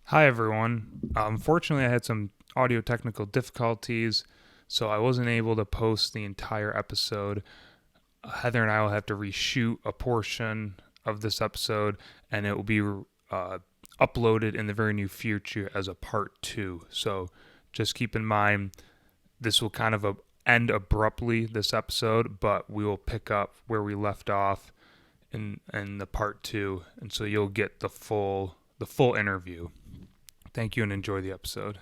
Hi, everyone. Unfortunately, I had some audio technical difficulties, so I wasn't able to post the entire episode. Heather and I will have to reshoot a portion of this episode, and it will be uploaded in the very near future as a part two. So just keep in mind, this will kind of end abruptly, this episode, but we will pick up where we left off in the part two, and so you'll get the full interview. Thank you and enjoy the episode.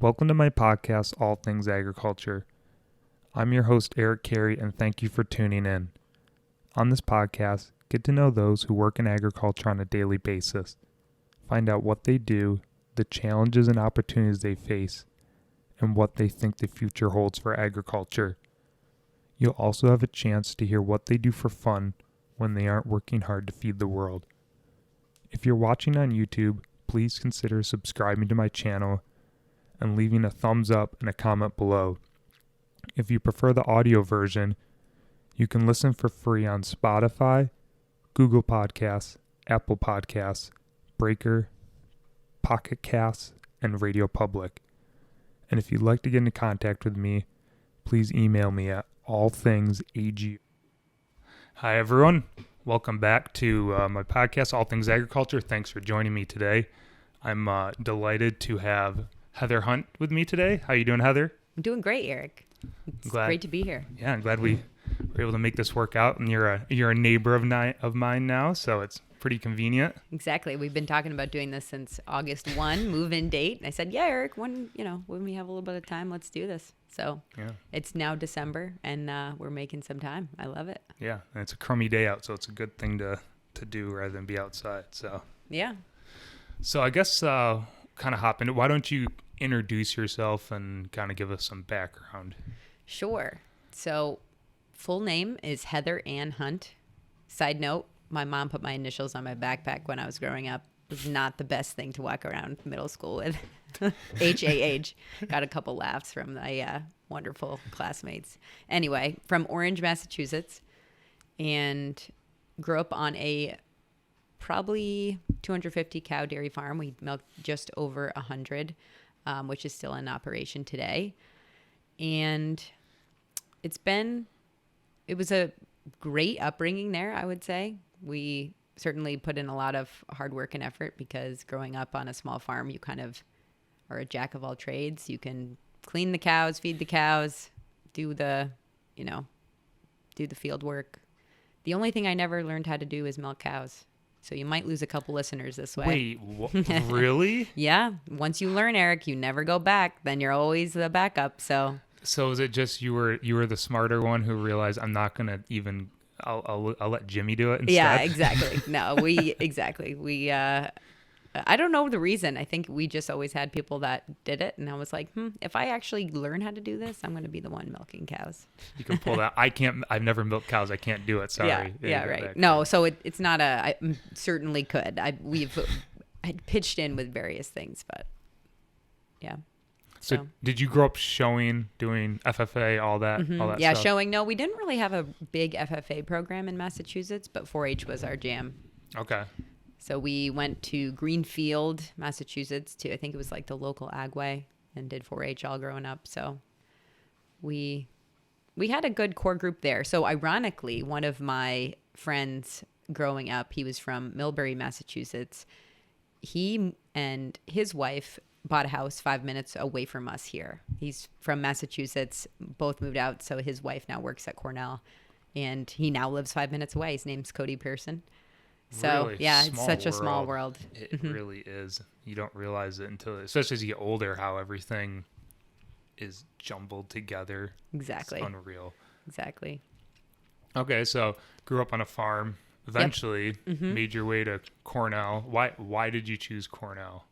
Welcome to my podcast, All Things Agriculture. I'm your host, Eric Carey, and thank you for tuning in. On this podcast, get to know those who work in agriculture on a daily basis. Find out what they do, the challenges and opportunities they face, and what they think the future holds for agriculture. You'll also have a chance to hear what they do for fun when they aren't working hard to feed the world. If you're watching on YouTube, please consider subscribing to my channel and leaving a thumbs up and a comment below. If you prefer the audio version, you can listen for free on Spotify, Google Podcasts, Apple Podcasts, Breaker, Pocket Casts, and Radio Public. And if you'd like to get into contact with me, please email me at allthingsag. Hi, everyone. Welcome back to my podcast, All Things Agriculture. Thanks for joining me today. I'm delighted to have Heather Hunt with me today. How you doing, Heather? I'm doing great, Eric. It's great to be here. Yeah, I'm glad we were able to make this work out. And you're a neighbor of mine now, so it's pretty convenient. Exactly. We've been talking about doing this since August 1, move-in date. And I said, yeah, Eric, when we have a little bit of time, let's do this. So yeah. It's now December, and we're making some time. I love it. Yeah, and it's a crummy day out, so it's a good thing to do rather than be outside. So yeah. So I guess kind of hop into. Why don't you introduce yourself and kind of give us some background? Sure. So full name is Heather Ann Hunt. Side note, my mom put my initials on my backpack when I was growing up. It was not the best thing to walk around middle school with. H-A-H. Got a couple laughs from the wonderful classmates. Anyway, from Orange, Massachusetts, and grew up on a probably 250 cow dairy farm. We milked just over 100, which is still in operation today. And it was a great upbringing there, I would say. We certainly put in a lot of hard work and effort because growing up on a small farm, you kind of are a jack of all trades. You can clean the cows, feed the cows, do the field work. The only thing I never learned how to do is milk cows. So you might lose a couple listeners this way. Wait, really? Yeah. Once you learn, Eric, you never go back. Then you're always the backup. So is it just you were the smarter one who realized I'm not gonna even I'll let Jimmy do it instead? Yeah, exactly. No, we I don't know the reason. I think we just always had people that did it, and I was like, if I actually learn how to do this, I'm going to be the one milking cows. You can pull that. I can't. I've never milked cows. I can't do it. Sorry. Yeah, right. No, so it's not I certainly could. I pitched in with various things, but yeah. So did you grow up doing FFA, all that yeah, stuff? showing. No, we didn't really have a big FFA program in Massachusetts, but 4-H was our jam. Okay. So we went to Greenfield, Massachusetts, I think it was like the local Agway, and did 4-H all growing up. So we had a good core group there. So ironically, one of my friends growing up, he was from Millbury, Massachusetts. He and his wife bought a house 5 minutes away from us here. He's from Massachusetts, both moved out. So his wife now works at Cornell, and he now lives 5 minutes away. His name's Cody Pearson. So really yeah, it's such a small world. It really is. You don't realize it especially as you get older, how everything is jumbled together. Exactly. It's unreal. Exactly. Okay, so grew up on a farm. Eventually made your way to Cornell. Why did you choose Cornell?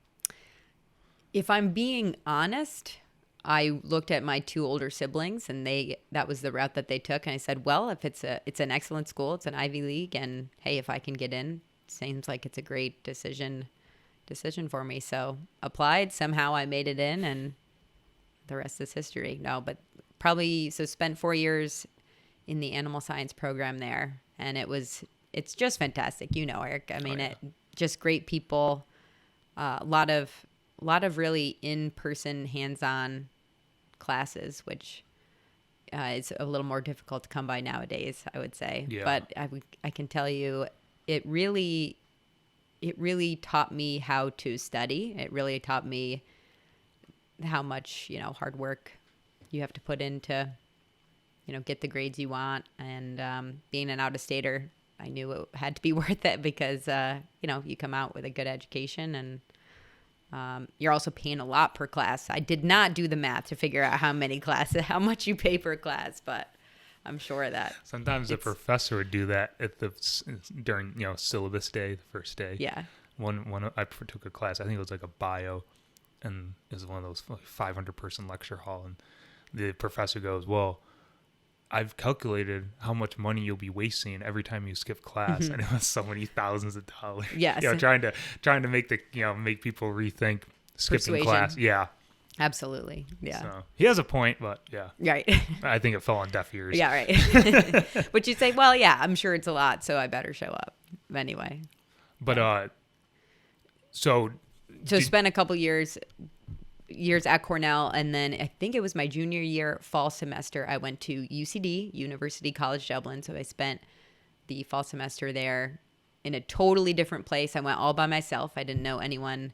If I'm being honest, I looked at my two older siblings, and that was the route that they took. And I said, well, if it's an excellent school, it's an Ivy League, and hey, if I can get in, seems like it's a great decision for me. So applied, somehow I made it in, and the rest is history. No, but spent 4 years in the animal science program there, and it's just fantastic. Eric, I mean, just great people. A lot of really in-person, hands-on classes, which is a little more difficult to come by nowadays, I would say. Yeah. But I can tell you, it really taught me how to study. It really taught me how much, hard work you have to put into, get the grades you want. And being an out-of-stater, I knew it had to be worth it because, you come out with a good education and you're also paying a lot per class. I did not do the math to figure out how much you pay per class, but I'm sure that sometimes the professor would do that during syllabus day, the first day. Yeah. One I took a class. I think it was like a bio, and it was one of those 500-person lecture hall, and the professor goes, "Well, I've calculated how much money you'll be wasting every time you skip class," and it was so many thousands of dollars. Yes. Trying to make make people rethink skipping Persuasion. class. Yeah. Absolutely. Yeah. So he has a point, but yeah. Right. I think it fell on deaf ears. Yeah, right. But you say, well, yeah, I'm sure it's a lot, so I better show up. Anyway. But so spent a couple years at Cornell, and then I think it was my junior year fall semester, I went to UCD, University College Dublin. So I spent the fall semester there in a totally different place. I went all by myself. I didn't know anyone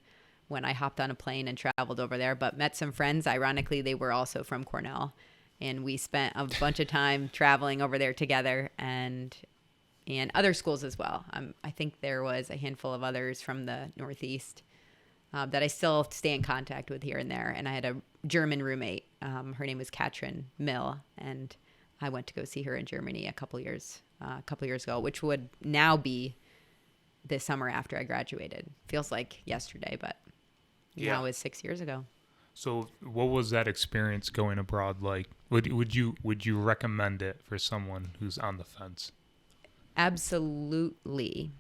when I hopped on a plane and traveled over there, but met some friends. Ironically, they were also from Cornell, and we spent a bunch of time traveling over there together, and other schools as well. I think there was a handful of others from the Northeast that I still stay in contact with here and there. And I had a German roommate. Her name was Katrin Mill, and I went to go see her in Germany a couple years ago, which would now be this summer after I graduated. Feels like yesterday, but now is 6 years ago. So what was that experience going abroad like? Would you recommend it for someone who's on the fence? Absolutely.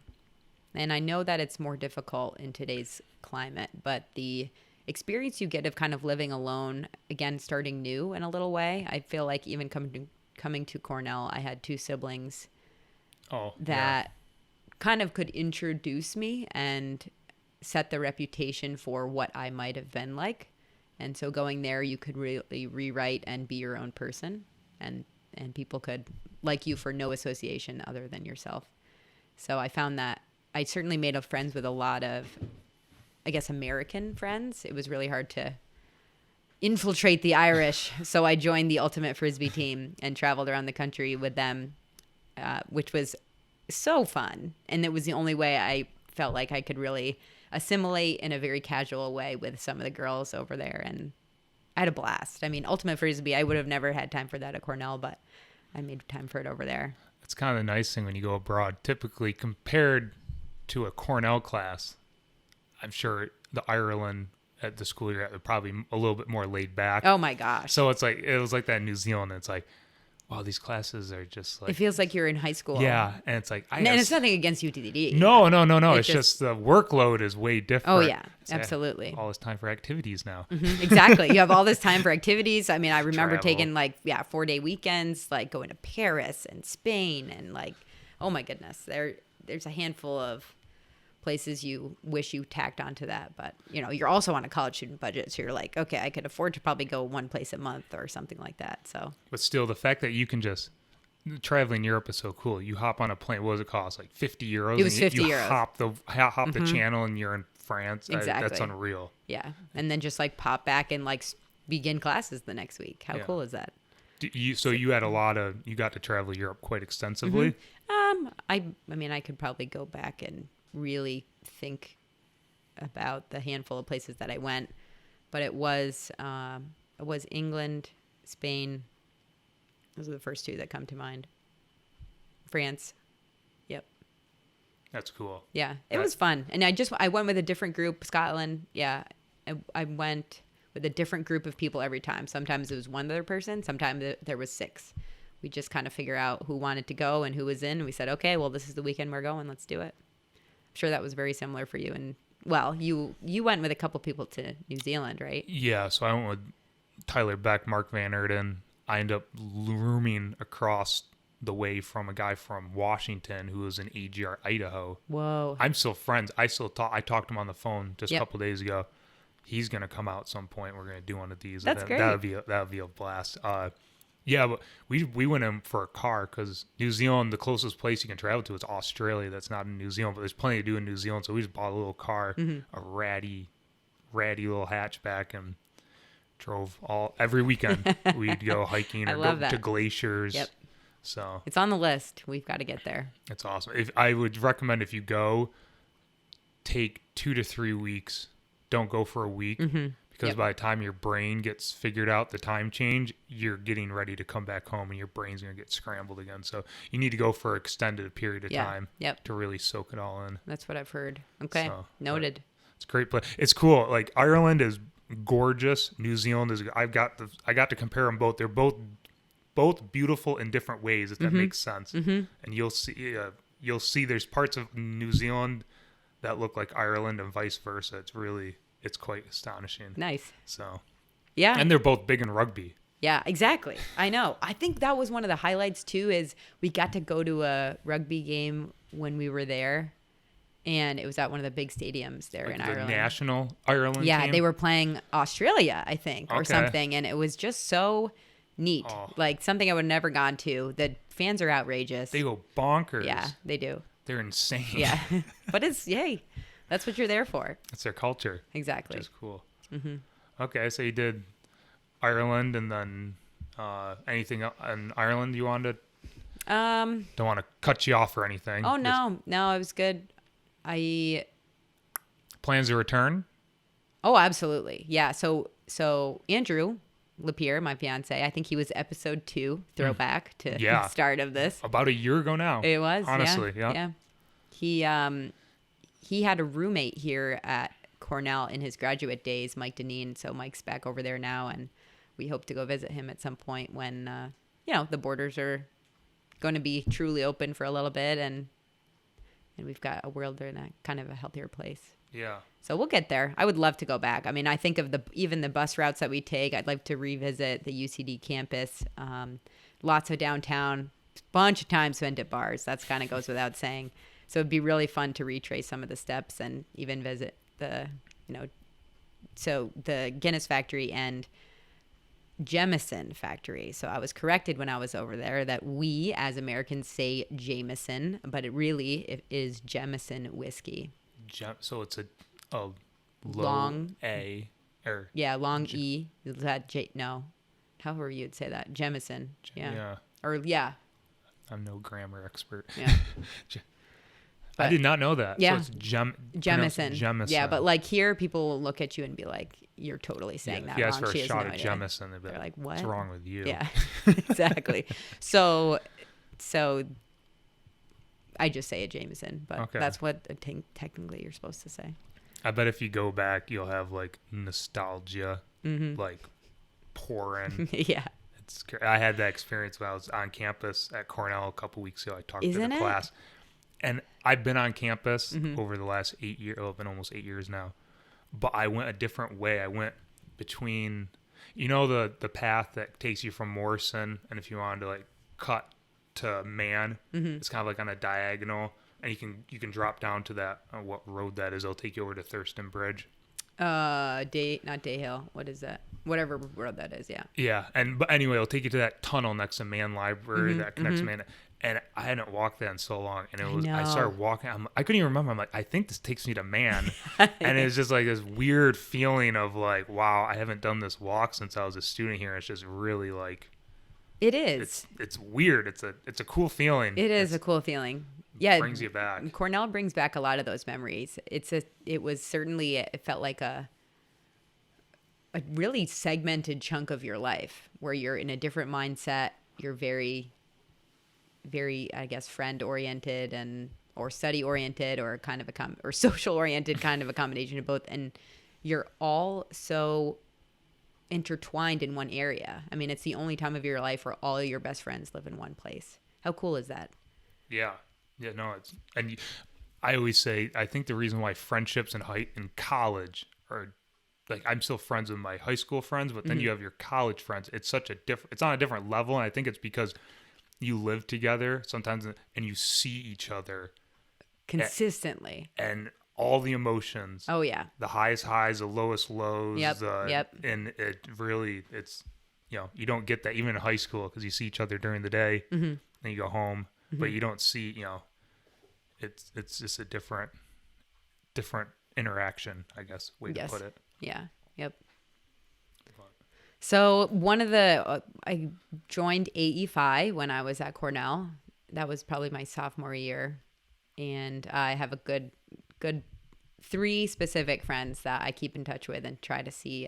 And I know that it's more difficult in today's climate, but the experience you get of kind of living alone, again, starting new in a little way. I feel like even coming to Cornell, I had two siblings that kind of could introduce me and set the reputation for what I might have been like. And so going there, you could really rewrite and be your own person, and people could like you for no association other than yourself. So I found that I certainly made friends with a lot of, I guess, American friends. It was really hard to infiltrate the Irish. So I joined the Ultimate Frisbee team and traveled around the country with them, which was so fun. And it was the only way I felt like I could really assimilate in a very casual way with some of the girls over there. And I had a blast. I mean, Ultimate Frisbee, I would have never had time for that at Cornell, but I made time for it over there. It's kind of the nice thing when you go abroad. Typically, compared to a Cornell class, I'm sure the Ireland at the school you're at are probably a little bit more laid back. Oh my gosh. So it was like that in New Zealand. It's like, wow, these classes are just like... It feels like you're in high school. Yeah, and it's like... And it's nothing against UTD. No. It's just the workload is way different. Oh, yeah, absolutely. All this time for activities now. Mm-hmm, exactly. You have all this time for activities. I mean, I remember taking 4-day weekends, like going to Paris and Spain, and like, oh my goodness, there's a handful of places you wish you tacked onto that, but you're also on a college student budget, so you're like, okay, I could afford to probably go one place a month or something like that. So, but still, the fact that you can just traveling Europe is so cool. You hop on a plane. What does it cost? Like 50 euros. It was 50 you euros. Hop the channel, and you're in France. Exactly. That's unreal. Yeah, and then just like pop back and like begin classes the next week. How cool is that? You had you got to travel Europe quite extensively. Mm-hmm. I could probably go back and really think about the handful of places that I went, but it was England, Spain. Those are the first two that come to mind. France. Yep. That's cool. Yeah, it was fun. And I went with a different group. Scotland. Yeah. I went with a different group of people every time. Sometimes it was one other person. Sometimes there was 6. We just kind of figure out who wanted to go and who was in. And we said, okay, well, this is the weekend we're going. Let's do it. I'm sure that was very similar for you. And well, you went with a couple people to New Zealand, right? Yeah. So I went with Tyler Beck, Mark Van Erden. I ended up rooming across the way from a guy from Washington who was in AGR, Idaho. Whoa. I'm still friends. I talked to him on the phone just a Yep. couple days ago. He's gonna come out at some point. We're gonna do one of these. That's great. That would be a blast. Yeah, but we went in for a car because New Zealand, the closest place you can travel to is Australia. That's not in New Zealand, but there's plenty to do in New Zealand. So we just bought a little car, a ratty little hatchback, and drove every weekend. We'd go hiking or go to glaciers. Yep. So It's on the list. We've got to get there. it's awesome. If I would recommend, if you go, take 2 to 3 weeks. Don't go for a week because Yep. by the time your brain gets figured out the time change, you're getting ready to come back home and your brain's going to get scrambled again. So you need to go for an extended period of time to really soak it all in. That's what I've heard. Okay. So, Noted. It's a great place. It's cool. Like Ireland is gorgeous. New Zealand is. I got to compare them both. They're both beautiful in different ways, if that makes sense. And you'll see there's parts of New Zealand that look like Ireland and vice versa. It's quite astonishing. Nice. So Yeah. and they're both big in rugby. Yeah, exactly. I know. I think that was one of the highlights too, is we got to go to a rugby game when we were there. And it was at one of the big stadiums there Like in the Ireland. national Ireland Yeah, team? they were playing Australia, I think, or Okay. something. And it was just so neat. Oh. Like something I would have never gone to. The fans are outrageous. They go bonkers. Yeah, they do. They're insane. Yeah. But hey, that's what you're there for. It's their culture. Exactly. Which is cool. Okay, so you did Ireland and then anything in Ireland you wanted to... Don't want to cut you off or anything. Oh, no. No, it was good. Plans to return? Oh, absolutely. Yeah. So Andrew Lapierre, my fiance, I think he was episode 2, throwback to the start of this. About a year ago now. It was. Honestly, yeah. He had a roommate here at Cornell in his graduate days, Mike Deneen. So Mike's back over there now, and we hope to go visit him at some point when, the borders are going to be truly open for a little bit, and we've got a world in a kind of a healthier place. Yeah. So we'll get there. I would love to go back. I mean, I think of even the bus routes that we take. I'd like to revisit the UCD campus. Lots of downtown, bunch of time spent at bars. That's kind of goes without saying. So it'd be really fun to retrace some of the steps and even visit the Guinness factory and Jameson factory. So I was corrected when I was over there that we as Americans say Jameson, but it is Jameson whiskey. So it's a low Long A or long E. Is that J? No, however you'd say that. Jameson. Yeah. Or I'm no grammar expert. Yeah. I did not know that. Yeah. So it's Jameson. Jamison. Yeah, but like here, people will look at you and be like, "You're totally saying that if you ask wrong." for a She has shot no of idea. Jamison, They're like, "What? What's wrong with you?" Yeah, exactly. So I just say a Jameson, but that's what technically you're supposed to say. I bet if you go back, you'll have like nostalgia, like pouring. Yeah. I had that experience when I was on campus at Cornell a couple weeks ago. I talked to the class, and I've been on campus over the last 8 years. Oh, it's been almost 8 years now, but I went a different way. I went between, the path that takes you from Morrison, and if you wanted to like cut to Man, it's kind of like on a diagonal, and you can drop down to that what road that is. It'll take you over to Thurston Bridge. Not Dayhill. What is that? Whatever road that is. Yeah. Yeah, but anyway, it'll take you to that tunnel next to Man Library that connects to Man. And I hadn't walked that in so long, and I started walking. I couldn't even remember. I'm like, I think this takes me to Man, and it's just like this weird feeling of like, wow, I haven't done this walk since I was a student here. It's just really like. It is. It's weird. It's a cool feeling. It is a cool feeling. Yeah, it brings you back. Cornell brings back a lot of those memories. It felt like a really segmented chunk of your life where you're in a different mindset. You're very, very, I guess, friend oriented or study oriented or kind of or social oriented, kind of a combination of both, and you're all so intertwined in one area. I mean, it's the only time of your life where all of your best friends live in one place. How cool is that? Yeah. Yeah, no, I always say, I think the reason why friendships in college are like, I'm still friends with my high school friends, but then you have your college friends. It's it's on a different level. And I think it's because you live together sometimes and you see each other consistently and all the emotions. Oh yeah. The highest highs, the lowest lows. Yep. And it really, it's, you don't get that even in high school because you see each other during the day and you go home, but you don't see, it's just a different interaction, I guess, way to put it. Yeah. Yep. So I joined AE5 when I was at Cornell. That was probably my sophomore year. And I have a good 3 specific friends that I keep in touch with and try to see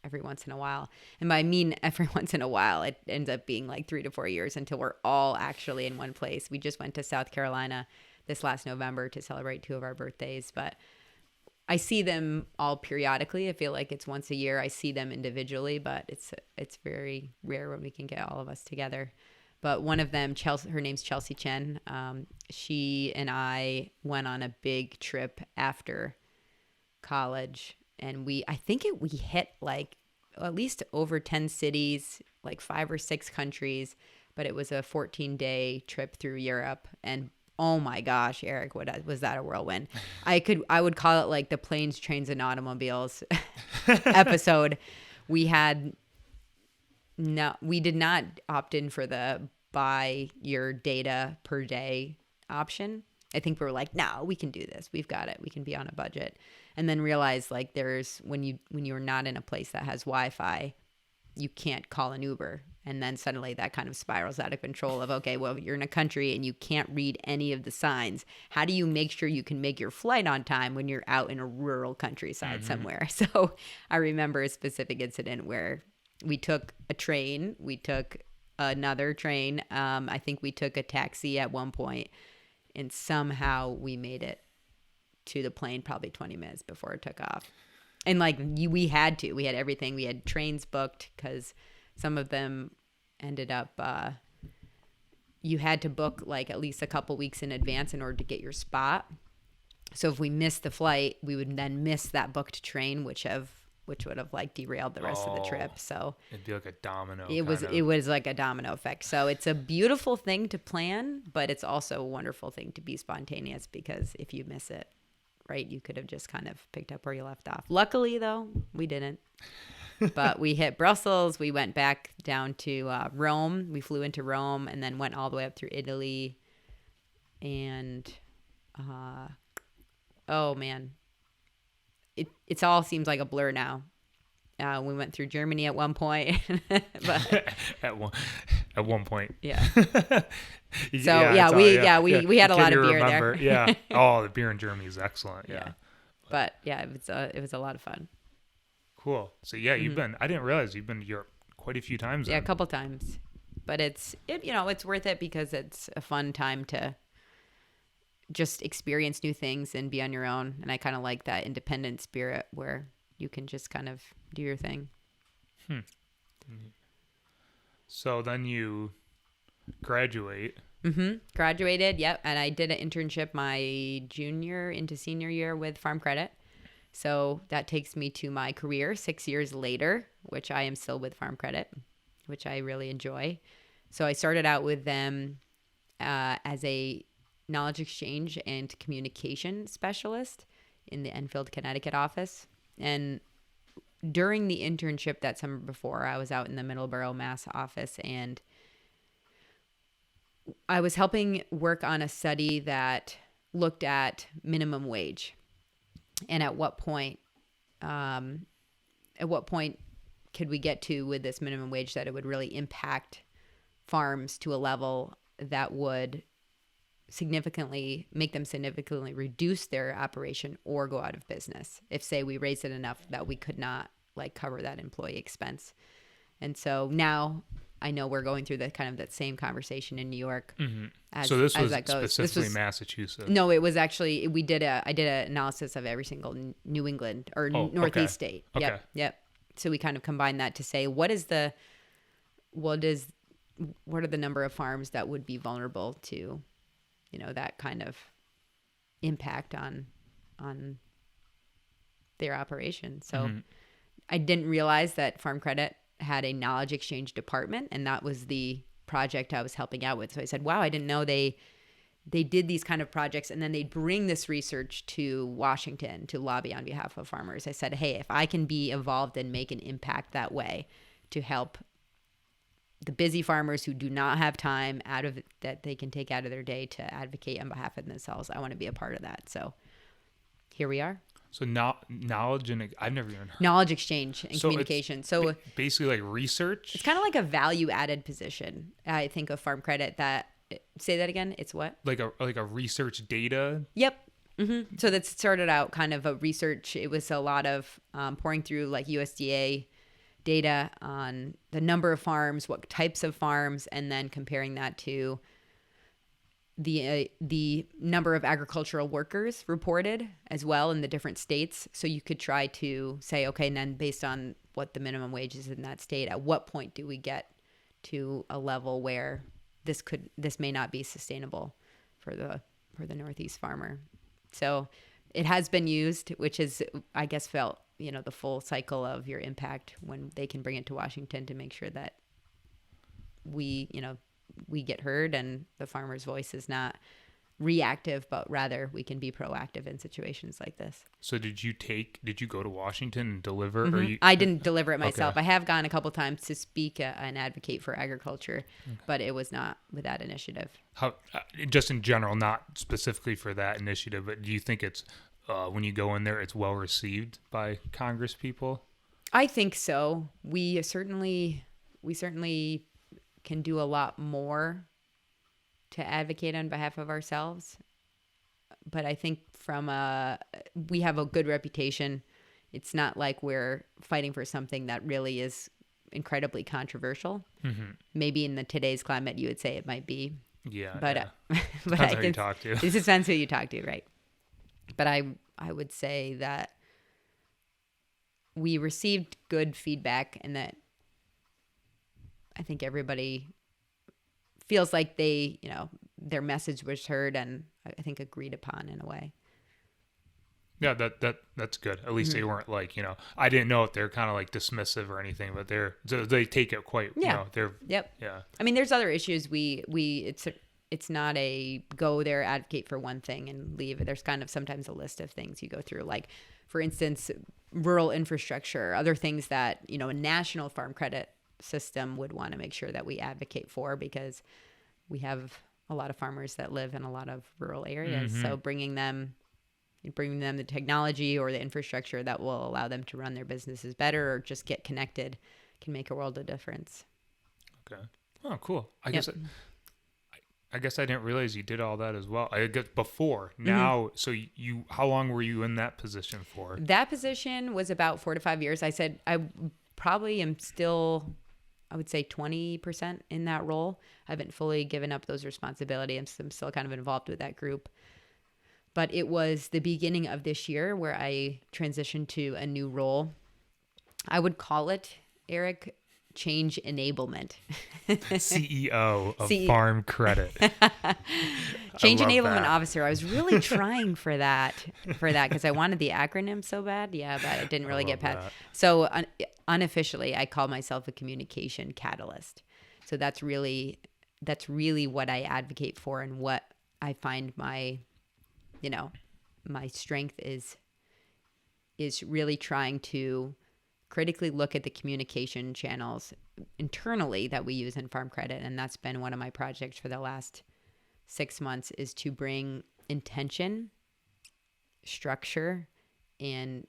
every once in a while. And by I mean every once in a while, it ends up being like 3 to 4 years until we're all actually in one place. We just went to South Carolina this last November to celebrate 2 of our birthdays, but I see them all periodically. I feel like it's once a year I see them individually, but it's very rare when we can get all of us together. But one of them, Chelsea, her name's Chelsea Chen. She and I went on a big trip after college, and we hit like at least over 10 cities, like 5 or 6 countries. But it was a 14-day trip through Europe, and oh my gosh, Eric, was that a whirlwind? I would call it like the planes, trains, and automobiles episode. We did not opt in for the buy your data per day option. I think we were like, no, we can do this. We've got it. We can be on a budget. And then realize like there's when you're not in a place that has Wi-Fi, you can't call an Uber. And then suddenly that kind of spirals out of control of, okay, well, you're in a country and you can't read any of the signs. How do you make sure you can make your flight on time when you're out in a rural countryside somewhere? So I remember a specific incident where we took a train. We took another train. I think we took a taxi at one point, and somehow we made it to the plane probably 20 minutes before it took off. And like we had everything. We had trains booked because some of them ended up, you had to book like at least a couple weeks in advance in order to get your spot. So if we missed the flight, we would then miss that booked train, which would have like derailed the rest of the trip. So it'd be like a domino. It was like a domino effect. So it's a beautiful thing to plan, but it's also a wonderful thing to be spontaneous, because if you miss it, right, you could have just kind of picked up where you left off. Luckily, though, we didn't. But we hit Brussels. We went back down to Rome. We flew into Rome and then went all the way up through Italy. And, oh, man. It all seems like a blur now. We went through Germany at one point. But at one point. Yeah. So, we had a lot of beer there. Yeah. Oh, the beer in Germany is excellent. Yeah. But, yeah, it was a lot of fun. Cool. So you've been. I didn't realize you've been to Europe quite a few times. Yeah, a couple times, but it's worth it because it's a fun time to just experience new things and be on your own. And I kind of like that independent spirit where you can just kind of do your thing. So then you graduate. Graduated. Yep. And I did an internship my junior into senior year with Farm Credit. So that takes me to my career 6 years later, which I am still with Farm Credit, which I really enjoy. So I started out with them as a knowledge exchange and communication specialist in the Enfield, Connecticut office. And during the internship that summer before, I was out in the Middleborough, Mass office, and I was helping work on a study that looked at minimum wage. And at what point could we get to with this minimum wage that it would really impact farms to a level that would significantly reduce their operation or go out of business if, say, we raised it enough that we could not like cover that employee expense. And so now I know we're going through that same conversation in New York. So this was specifically Massachusetts. No, it was actually I did an analysis of every single New England or Northeast state. Okay. Yep. So we kind of combined that to say what are the number of farms that would be vulnerable to, that kind of impact on their operation. So I didn't realize that Farm Credit had a knowledge exchange department, and that was the project I was helping out with. So I said, wow, I didn't know they did these kind of projects, and then they'd bring this research to Washington to lobby on behalf of farmers. I said, hey, if I can be involved and make an impact that way to help the busy farmers who do not have time that they can take out of their day to advocate on behalf of themselves, I want to be a part of that. So here we are. So knowledge and I've never even heard. Knowledge exchange and communication. So basically like research. It's kind of like a value added position. I think of farm credit that. Say that again. It's what? Like a research data. Yep. Mm-hmm. So that started out kind of a research. It was a lot of pouring through like USDA data on the number of farms, what types of farms, and then comparing that to the number of agricultural workers reported as well in the different states. So you could try to say, okay, and then based on what the minimum wage is in that state, at what point do we get to a level where this may not be sustainable for the Northeast farmer. So it has been used, which is, I guess, felt, the full cycle of your impact when they can bring it to Washington to make sure that we get heard and the farmer's voice is not reactive, but rather we can be proactive in situations like this. So did you go to Washington and deliver? Mm-hmm. Or I didn't deliver it myself. Okay. I have gone a couple times to speak and advocate for agriculture, but it was not with that initiative. How, just in general, not specifically for that initiative, but do you think it's, when you go in there, it's well received by Congress people? I think so. We certainly can do a lot more to advocate on behalf of ourselves. But I think we have a good reputation. It's not like we're fighting for something that really is incredibly controversial. Mm-hmm. Maybe in today's climate, you would say it might be. Yeah. But, yeah. But depends who you talk to. It depends who you talk to, right? But I would say that we received good feedback and that I think everybody feels like their message was heard and I think agreed upon in a way. Yeah, that's good. At least they weren't like, I didn't know if they're kind of like dismissive or anything, but they take it quite, Yep. Yeah. I mean, there's other issues it's not a go there, advocate for one thing and leave. There's kind of sometimes a list of things you go through, like, for instance, rural infrastructure, other things that, a national farm credit system would want to make sure that we advocate for because we have a lot of farmers that live in a lot of rural areas. Mm-hmm. So bringing them the technology or the infrastructure that will allow them to run their businesses better or just get connected can make a world of difference. Okay. Oh, cool. I guess I didn't realize you did all that as well. I guess before. Now, so how long were you in that position for? That position was about 4 to 5 years. I said I probably am still, I would say 20% in that role. I haven't fully given up those responsibilities. I'm still kind of involved with that group. But it was the beginning of this year where I transitioned to a new role. I would call it, Eric, change enablement. CEO of Farm Credit. Change enablement officer. I was really trying for that because I wanted the acronym so bad. Yeah, but I didn't really get past. So unofficially, I call myself a communication catalyst. So that's really what I advocate for and what I find my strength is really trying to critically look at the communication channels internally that we use in Farm Credit. And that's been one of my projects for the last 6 months, is to bring intention, structure, and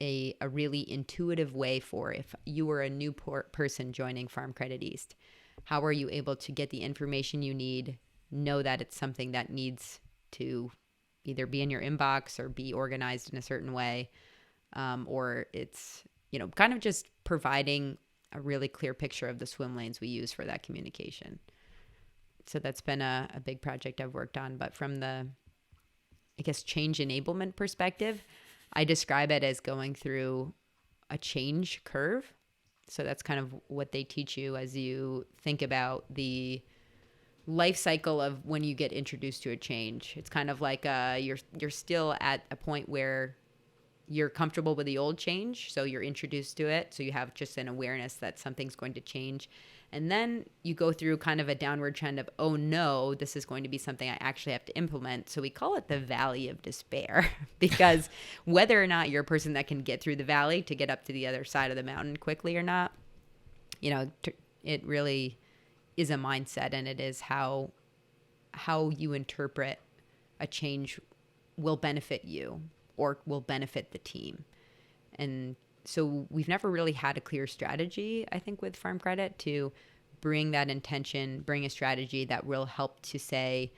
a really intuitive way for if you were a new person joining Farm Credit East, how are you able to get the information you need, know that it's something that needs to either be in your inbox or be organized in a certain way, or it's kind of just providing a really clear picture of the swim lanes we use for that communication. So that's been a big project I've worked on. But from the, I guess, change enablement perspective, I describe it as going through a change curve. So that's kind of what they teach you as you think about the life cycle of when you get introduced to a change. It's kind of like you're still at a point where you're comfortable with the old change, so you're introduced to it, so you have just an awareness that something's going to change. And then you go through kind of a downward trend of, oh no, this is going to be something I actually have to implement. So we call it the valley of despair because whether or not you're a person that can get through the valley to get up to the other side of the mountain quickly or not, it really is a mindset, and it is how you interpret a change will benefit you or will benefit the team. And so we've never really had a clear strategy, I think, with Farm Credit to bring that intention, bring a strategy that will help to say,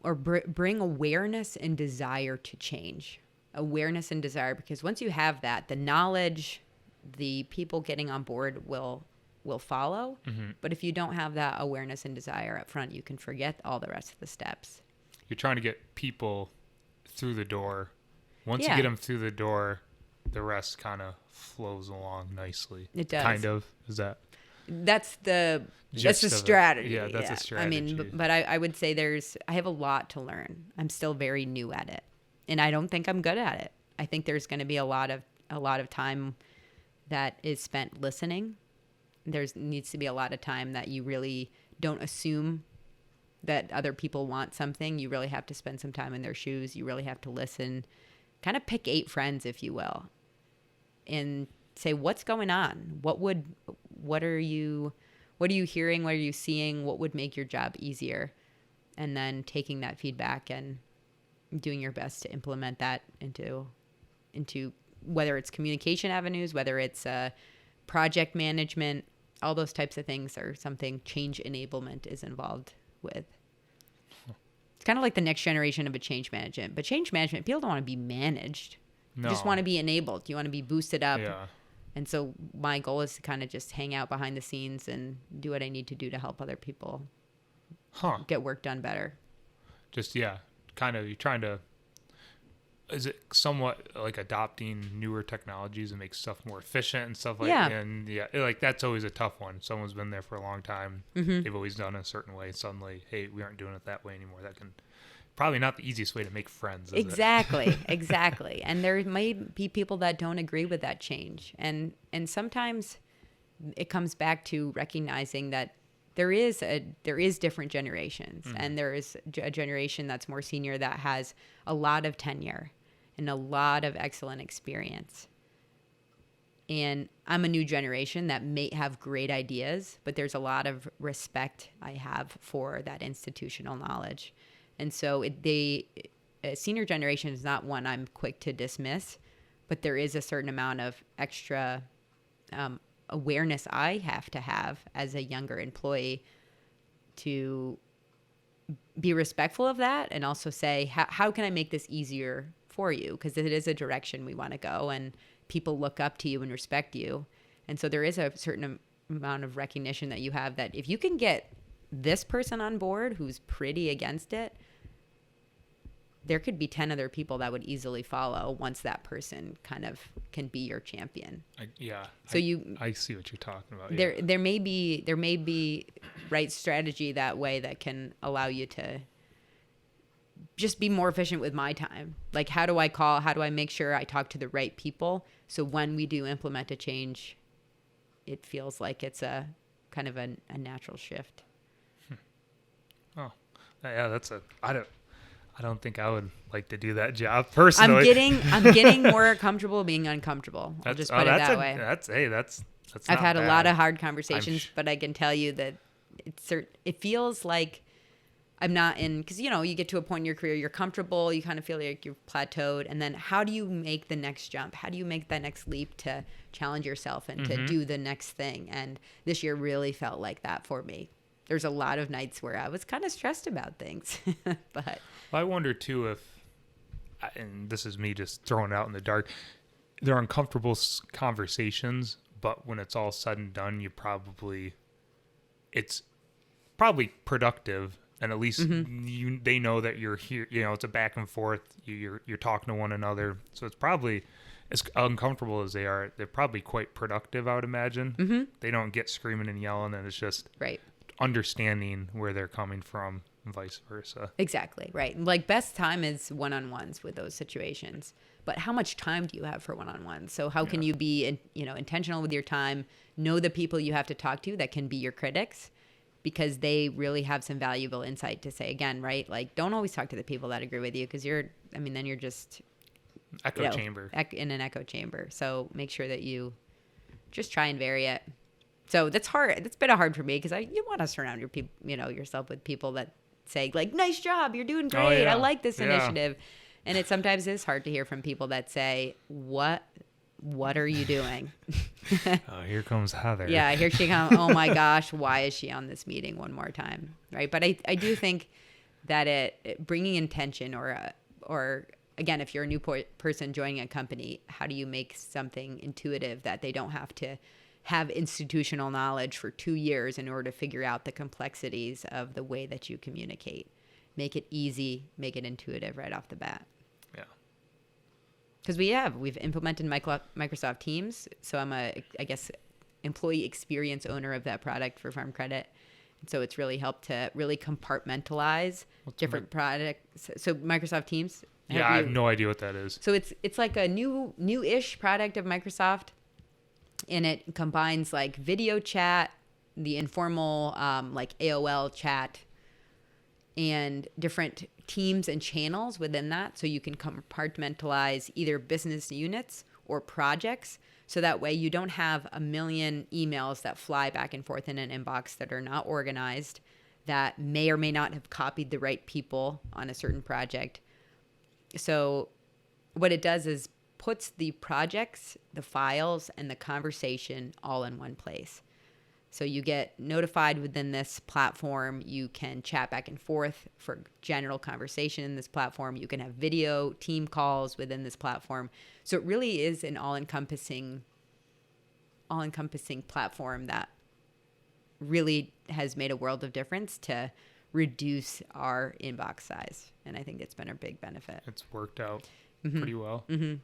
or bring awareness and desire to change. Awareness and desire, because once you have that, the knowledge, the people getting on board will follow. Mm-hmm. But if you don't have that awareness and desire up front, you can forget all the rest of the steps. You're trying to get people through the door. Once you get them through the door, the rest kind of flows along nicely. It does. Kind of. Is that? That's the strategy. Yeah, that's a strategy. I mean, but I would say I have a lot to learn. I'm still very new at it, and I don't think I'm good at it. I think there's going to be a lot of time that is spent listening. There needs to be a lot of time that you really don't assume that other people want something. You really have to spend some time in their shoes. You really have to listen. Kind of pick 8 friends, if you will, and say, what's going on? What are you hearing? What are you seeing? What would make your job easier? And then taking that feedback and doing your best to implement that into whether it's communication avenues, whether it's project management, all those types of things are something change enablement is involved with. It's kind of like the next generation of a change management. But change management, people don't want to be managed. No. You just want to be enabled. You want to be boosted up. Yeah. And so my goal is to kind of just hang out behind the scenes and do what I need to do to help other people get work done better. Just, kind of you're trying to, is it somewhat like adopting newer technologies and make stuff more efficient and stuff like that? And like that's always a tough one. Someone's been there for a long time. Mm-hmm. They've always done it a certain way. Suddenly, hey, we aren't doing it that way anymore. That can probably not the easiest way to make friends. Exactly. And there might be people that don't agree with that change. And sometimes it comes back to recognizing that there is different generations, mm-hmm. and there is a generation that's more senior that has a lot of tenure and a lot of excellent experience. And I'm a new generation that may have great ideas, but there's a lot of respect I have for that institutional knowledge. And so a senior generation is not one I'm quick to dismiss, but there is a certain amount of extra awareness I have to have as a younger employee to be respectful of that and also say, how can I make this easier for you? Because it is a direction we want to go, and people look up to you and respect you. And so there is a certain amount of recognition that you have that if you can get this person on board who's pretty against it, there could be 10 other people that would easily follow once that person kind of can be your champion. I see what you're talking about. There may be right strategy that way that can allow you to just be more efficient with my time. Like, how do I make sure I talk to the right people? So when we do implement a change, it feels like it's a kind of a natural shift. Oh, yeah, I don't think I would like to do that job personally. I'm getting more comfortable being uncomfortable. I'll just put it that way. That's I've had a lot of hard conversations, but I can tell you that it feels like I'm not in, because you get to a point in your career, you're comfortable, you kind of feel like you've plateaued, and then how do you make the next jump? How do you make that next leap to challenge yourself and mm-hmm. to do the next thing? And this year really felt like that for me. There's a lot of nights where I was kind of stressed about things, but I wonder too if, and this is me just throwing it out in the dark, they're uncomfortable conversations, but when it's all said and done, it's probably productive, and at least mm-hmm. They know that you're here. It's a back and forth. You're talking to one another, so it's probably, as uncomfortable as they are, they're probably quite productive, I would imagine. Mm-hmm. They don't get screaming and yelling, and it's just right. understanding where they're coming from and vice versa. Exactly, right. Like best time is one-on-ones with those situations. But how much time do you have for one-on-ones? So how can you be, intentional with your time, know the people you have to talk to that can be your critics, because they really have some valuable insight to say. Again, right? Like, don't always talk to the people that agree with you, because then you're just Echo chamber. In an echo chamber. So make sure that you just try and vary it. So that's hard. It's been hard for me, because you want to surround yourself with people that say, like, nice job, you're doing great. Oh, yeah. I like this initiative. And it sometimes is hard to hear from people that say, what are you doing? Oh, here comes Heather. Yeah, here she comes. Oh my gosh, why is she on this meeting one more time? Right. But I do think that it bringing intention or again, if you're a new person joining a company, how do you make something intuitive that they don't have to have institutional knowledge for 2 years in order to figure out the complexities of the way that you communicate? Make it easy, make it intuitive right off the bat. Yeah. Because we've implemented Microsoft Teams. So I'm I guess, employee experience owner of that product for Farm Credit. And so it's really helped to really compartmentalize different products. So Microsoft Teams. I have no idea what that is. So it's like a new-ish product of Microsoft, and it combines like video chat, the informal like AOL chat, and different teams and channels within that. So you can compartmentalize either business units or projects. So that way you don't have a million emails that fly back and forth in an inbox that are not organized, that may or may not have copied the right people on a certain project. So what it does is puts the projects, the files, and the conversation all in one place. So you get notified within this platform. You can chat back and forth for general conversation in this platform. You can have video team calls within this platform. So it really is an all-encompassing platform that really has made a world of difference to reduce our inbox size. And I think it's been a big benefit. It's worked out pretty well. Mm-hmm.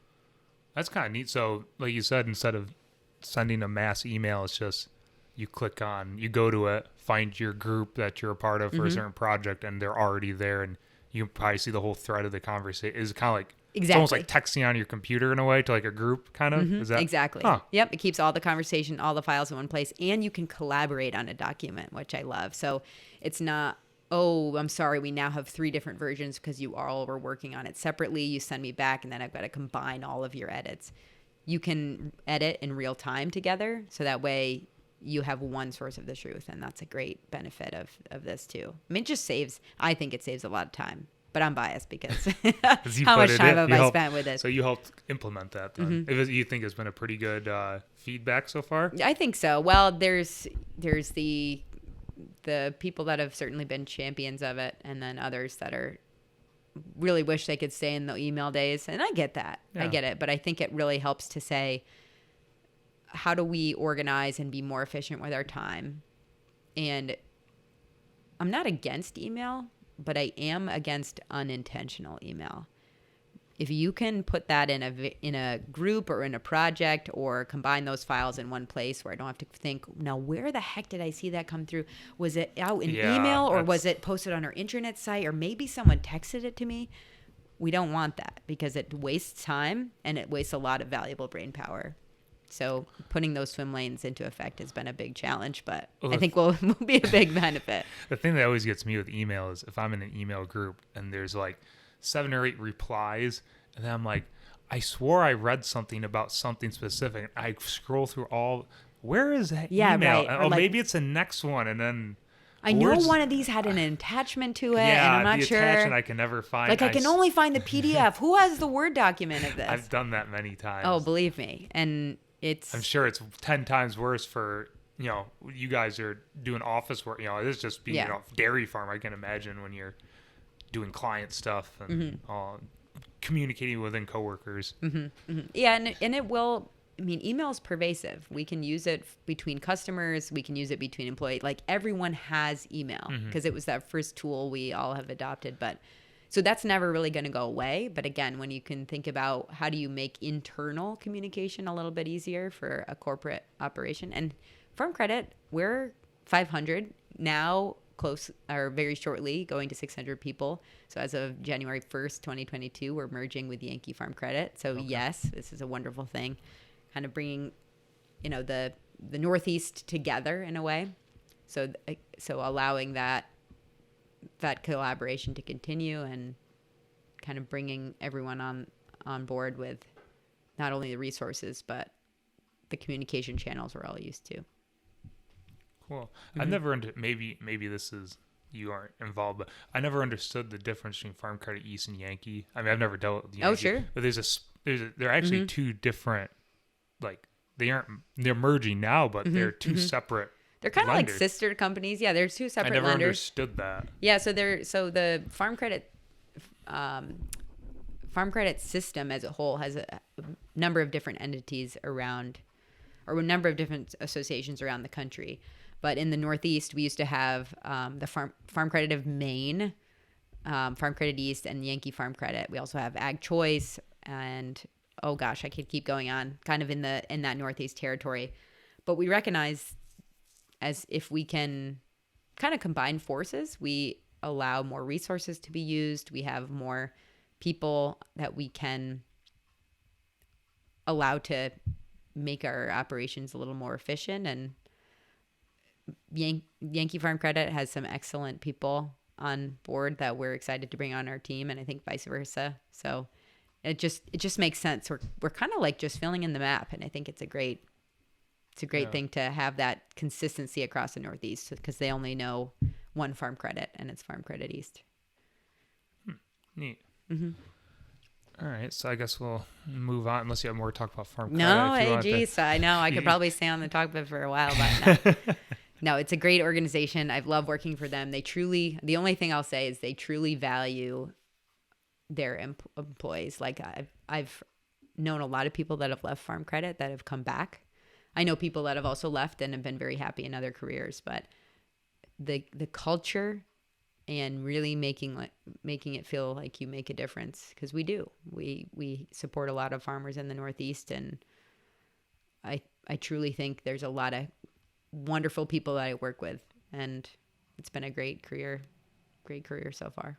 That's kind of neat. So like you said, instead of sending a mass email, it's just you go to it, find your group that you're a part of for a certain project, and they're already there, and you can probably see the whole thread of the conversation. It's kind of like, it's almost like texting on your computer in a way to like a group kind of. Is that exactly? Huh. Yep. It keeps all the conversation, all the files in one place, and you can collaborate on a document, which I love. So it's not, oh, I'm sorry, we now have 3 different versions because you all were working on it separately. You send me back, and then I've got to combine all of your edits. You can edit in real time together, so that way you have one source of the truth, and that's a great benefit of this too. I mean, I think it saves a lot of time, but I'm biased because how much time have I spent with it? So you helped implement that then. You think it's been a pretty good feedback so far? I think so. Well, there's the people that have certainly been champions of it, and then others that are really wish they could stay in the email days. And I get that. Yeah. I get it. But I think it really helps to say, how do we organize and be more efficient with our time? And I'm not against email, but I am against unintentional email. If you can put that in a group or in a project, or combine those files in one place where I don't have to think, now where the heck did I see that come through? Was it out in email, or was it posted on our intranet site, or maybe someone texted it to me? We don't want that, because it wastes time and it wastes a lot of valuable brain power. So putting those swim lanes into effect has been a big challenge, but I think will be a big benefit. The thing that always gets me with email is if I'm in an email group and there's like 7 or 8 replies, and then I'm like, I swore I read something about something specific. I scroll through where is that email? Right. Oh, like, maybe it's the next one, and then I know one of these had an attachment to it, and I'm not sure. Yeah, the attachment I can never find. Like, I can only find the PDF. Who has the Word document of this? I've done that many times. Oh, believe me. And I'm sure it's 10 times worse for, you guys are doing office work. It's just being dairy farm. I can imagine when you're doing client stuff and communicating within coworkers. Yeah, and it will. I mean, email is pervasive. We can use it between customers. We can use it between employees. Like, everyone has email because it was that first tool we all have adopted. But so that's never really going to go away. But again, when you can think about how do you make internal communication a little bit easier for a corporate operation, and Farm Credit, we're 500 now. close or very shortly going to 600 people. So as of January 1st, 2022, we're merging with Yankee Farm Credit. So yes, this is a wonderful thing, kind of bringing, the Northeast together in a way. So allowing that collaboration to continue and kind of bringing everyone on board with not only the resources, but the communication channels we're all used to. Cool. I've never maybe this is, you aren't involved, but I never understood the difference between Farm Credit East and Yankee. I mean, I've never dealt with Yankee. Oh, sure. But they're actually two different, like, they're merging now, but they're two separate. They're kind of like sister companies. Yeah, they're two separate lenders. I never understood that. Yeah, so the Farm Credit system as a whole has a number of different entities around, or a number of different associations around the country. But in the Northeast, we used to have the Farm Credit of Maine, Farm Credit East, and Yankee Farm Credit. We also have Ag Choice, and oh gosh, I could keep going on, kind of in that Northeast territory. But we recognize, as if we can kind of combine forces, we allow more resources to be used. We have more people that we can allow to make our operations a little more efficient. And Yankee Farm Credit has some excellent people on board that we're excited to bring on our team, and I think vice versa. So it just makes sense. We're kind of like just filling in the map, and I think it's a great thing to have that consistency across the Northeast, because they only know one Farm Credit, and it's Farm Credit East. Neat. All right, so I guess we'll move on, unless you have more to talk about Farm Credit. No, geez, I know I could probably stay on the topic for a while, but no. No, it's a great organization. I've loved working for them. The only thing I'll say is they truly value their employees. Like I've known a lot of people that have left Farm Credit that have come back. I know people that have also left and have been very happy in other careers, but the culture and really making it feel like you make a difference, because we do. We support a lot of farmers in the Northeast, and I truly think there's a lot of wonderful people that I work with, and it's been a great career so far.